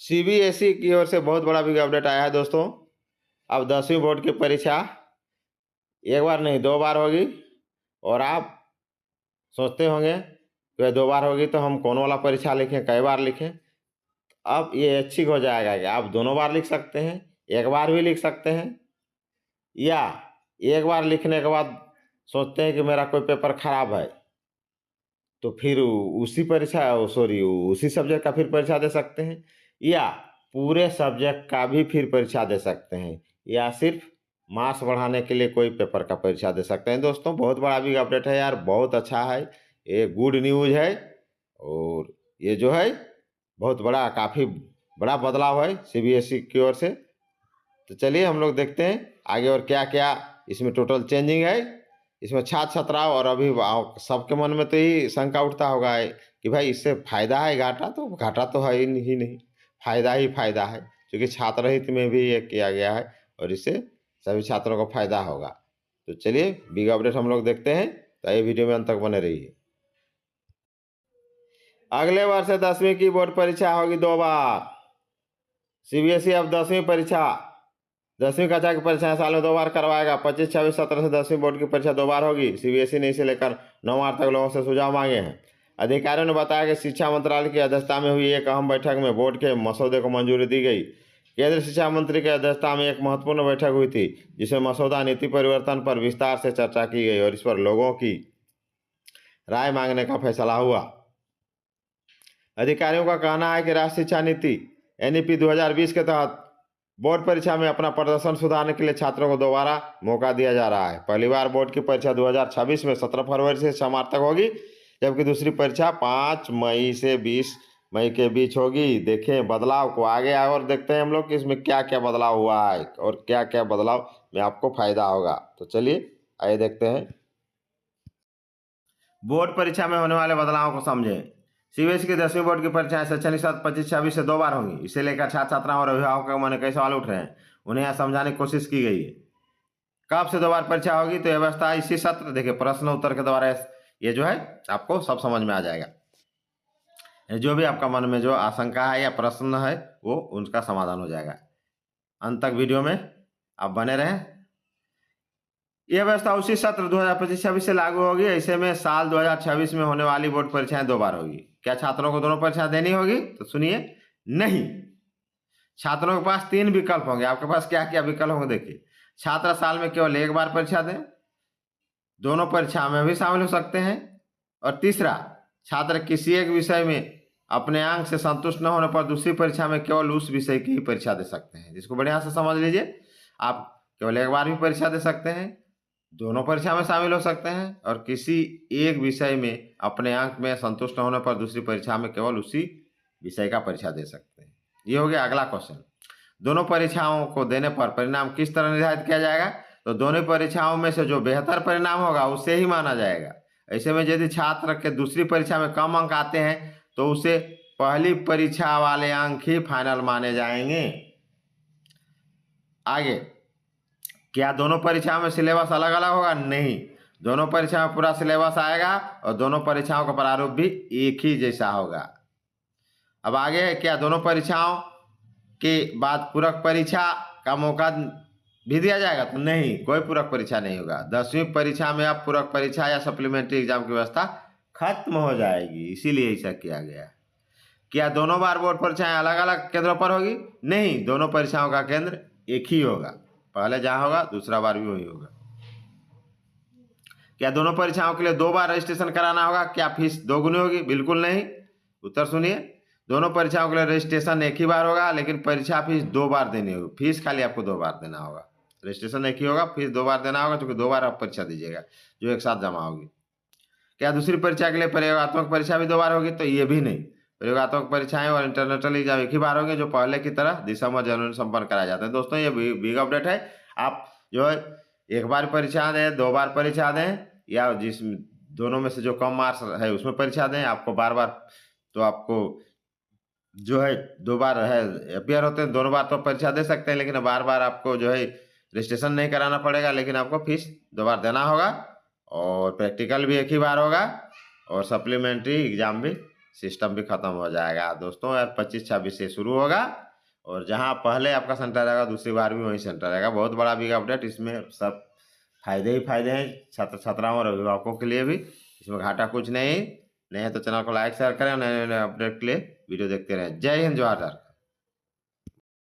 CBSE की ओर से बहुत बड़ा बिग अपडेट आया है दोस्तों। अब 10वीं बोर्ड की परीक्षा एक बार नहीं 2 बार होगी। और आप सोचते होंगे कि 2 बार होगी तो हम कौन वाला परीक्षा लिखें, कई बार लिखें। अब ये ऐच्छिक हो जाएगा कि आप दोनों बार लिख सकते हैं, एक बार भी लिख सकते हैं, या एक बार लिखने के बाद सोचते हैं कि मेरा कोई पेपर खराब है तो फिर उसी सब्जेक्ट का फिर परीक्षा दे सकते हैं, या पूरे सब्जेक्ट का भी फिर परीक्षा दे सकते हैं, या सिर्फ मार्क्स बढ़ाने के लिए कोई पेपर का परीक्षा दे सकते हैं। दोस्तों बहुत बड़ा बिग अपडेट है यार, बहुत अच्छा है, ये गुड न्यूज़ है। और ये जो है बहुत बड़ा, काफ़ी बड़ा बदलाव है सीबीएसई की ओर से। तो चलिए हम लोग देखते हैं आगे और क्या क्या इसमें टोटल चेंजिंग है। इसमें छात्र छात्राओं और सबके मन में तो ही शंका उठता होगा कि भाई इससे फायदा है घाटा, तो घाटा तो है ही नहीं, फायदा ही फायदा है, क्योंकि छात्र हित में भी ये किया गया है और इससे सभी छात्रों को फायदा होगा। तो चलिए बिग अपडेट हम लोग देखते हैं, तो ये वीडियो में अंत तक बने रहिए। अगले वर्ष से 10वीं की बोर्ड परीक्षा होगी 2 बार। सीबीएसई अब 10वीं कक्षा की परीक्षा साल में 2 बार करवाएगा। 25-26-17 से 10वीं बोर्ड की परीक्षा 2 बार होगी। सीबीएसई ने इसे लेकर 9 मार्च तक लोगों से सुझाव मांगे हैं। अधिकारियों ने बताया कि शिक्षा मंत्रालय की अध्यक्षता में हुई एक अहम बैठक में बोर्ड के मसौदे को मंजूरी दी गई। केंद्रीय शिक्षा मंत्री की अध्यक्षता में एक महत्वपूर्ण बैठक हुई थी, जिसमें मसौदा नीति परिवर्तन पर विस्तार से चर्चा की गई और इस पर लोगों की राय मांगने का फैसला हुआ। अधिकारियों का कहना है कि राष्ट्रीय शिक्षा नीति एनईपी 2020 के तहत बोर्ड परीक्षा में अपना प्रदर्शन सुधारने के लिए छात्रों को दोबारा मौका दिया जा रहा है। पहली बार बोर्ड की परीक्षा 2026 में 17 फरवरी से 6 मार्च तक होगी, जबकि दूसरी परीक्षा 5 मई से 20 मई के बीच होगी। देखें बदलाव को आगे और देखते हैं हम लोग कि इसमें क्या क्या बदलाव हुआ है और क्या क्या बदलाव में आपको फायदा होगा। तो चलिए आइए देखते हैं। बोर्ड परीक्षा में होने वाले बदलावों को समझें। सीबीएसई की 10वीं बोर्ड की परीक्षाएं शैक्षणिक सत्र 25-26 से 2 बार होंगी। इसे लेकर छात्र छात्राओं और अभिभावकों के मन में कई सवाल उठ रहे हैं, उन्हें यह समझाने की कोशिश की गई है। कब से 2 बार परीक्षा होगी, तो यह व्यवस्था इसी सत्र, देखिए प्रश्न उत्तर के द्वारा ये जो है आपको सब समझ में आ जाएगा। जो भी आपका मन में जो आशंका है या प्रश्न है वो उनका समाधान हो जाएगा। अंत तक वीडियो में आप बने रहें। यह व्यवस्था उसी सत्र 2025-26 से लागू होगी। ऐसे में साल 2026 में होने वाली बोर्ड परीक्षाएं 2 बार होगी। क्या छात्रों को दोनों परीक्षा देनी होगी? तो सुनिए, नहीं। छात्रों के पास 3 विकल्प होंगे। आपके पास क्या क्या विकल्प होंगे देखिए। छात्र साल में केवल 1 बार परीक्षा दें, दोनों परीक्षा में भी शामिल हो सकते हैं। और तीसरा, छात्र किसी एक विषय में अपने अंक से संतुष्ट न होने पर दूसरी परीक्षा में केवल उस विषय की ही परीक्षा दे सकते हैं। जिसको बढ़िया से समझ लीजिए, आप केवल 1 बार भी परीक्षा दे सकते हैं, दोनों परीक्षा में शामिल हो सकते हैं, और किसी एक विषय में अपने अंक में संतुष्ट न होने पर दूसरी परीक्षा में केवल उसी विषय का परीक्षा दे सकते हैं। ये हो गया अगला क्वेश्चन। दोनों परीक्षाओं को देने पर परिणाम किस तरह निर्धारित किया जाएगा? तो दोनों परीक्षाओं में से जो बेहतर परिणाम होगा उसे ही माना जाएगा। ऐसे में यदि छात्र के दूसरी परीक्षा में कम अंक आते हैं तो उसे पहली परीक्षा वाले अंक ही फाइनल माने जाएंगे। आगे, क्या दोनों परीक्षाओं में सिलेबस अलग अलग होगा? नहीं, दोनों परीक्षा में पूरा सिलेबस आएगा और दोनों परीक्षाओं का प्रारूप भी एक ही जैसा होगा। अब आगे, क्या दोनों परीक्षाओं के बाद पूरक परीक्षा का मौका भी दिया जाएगा? तो नहीं, कोई पूरक परीक्षा नहीं होगा। 10वीं परीक्षा में अब पूरक परीक्षा या सप्लीमेंट्री एग्जाम की व्यवस्था खत्म हो जाएगी, इसीलिए ऐसा किया गया। क्या दोनों बार बोर्ड परीक्षाएं अलग अलग केंद्रों पर होगी? नहीं, दोनों परीक्षाओं का केंद्र एक ही होगा। पहले जहां होगा दूसरा बार भी वही होगा। क्या दोनों परीक्षाओं के लिए 2 बार रजिस्ट्रेशन कराना होगा? क्या फीस दोगुनी होगी? बिल्कुल नहीं। उत्तर सुनिए, दोनों परीक्षाओं के लिए रजिस्ट्रेशन एक ही बार होगा, लेकिन परीक्षा फीस 2 बार देनी होगी। फीस खाली आपको 2 बार देना होगा, रजिस्ट्रेशन एक ही होगा, फीस 2 बार देना होगा, क्योंकि 2 बार आप परीक्षा दीजिएगा जो एक साथ जमा होगी। क्या दूसरी परीक्षा के लिए प्रयोगात्मक परीक्षा भी 2 बार होगी? तो ये भी नहीं। प्रयोगात्मक परीक्षाएं और इंटरनेशनल एग्जाम एक ही बार होंगे, जो पहले की तरह दिसंबर जनवरी संपन्न कराए जाते हैं। दोस्तों ये बिग अपडेट है। आप जो है 1 बार परीक्षा दें, 2 बार परीक्षा दें, या जिस दोनों में से जो कम मार्क्स है उसमें परीक्षा दें। आपको बार बार तो आपको जो है 2 बार है अपियर होते हैं, दोनों बार तो परीक्षा दे सकते हैं, लेकिन बार बार आपको जो है रजिस्ट्रेशन नहीं कराना पड़ेगा, लेकिन आपको फीस 2 बार देना होगा, और प्रैक्टिकल भी एक ही बार होगा, और सप्लीमेंट्री एग्जाम भी सिस्टम भी खत्म हो जाएगा दोस्तों। यार 25-26 से शुरू होगा, और जहाँ पहले आपका सेंटर रहेगा दूसरी बार भी वही सेंटर रहेगा। बहुत बड़ा बिग अपडेट, इसमें सब फायदे ही फायदे हैं छात्र छात्राओं और अभिभावकों के लिए भी, इसमें घाटा कुछ नहीं है तो चैनल को लाइक शेयर करें, नए नए अपडेट के लिए वीडियो देखते रहें। जय हिंद, जवाहर।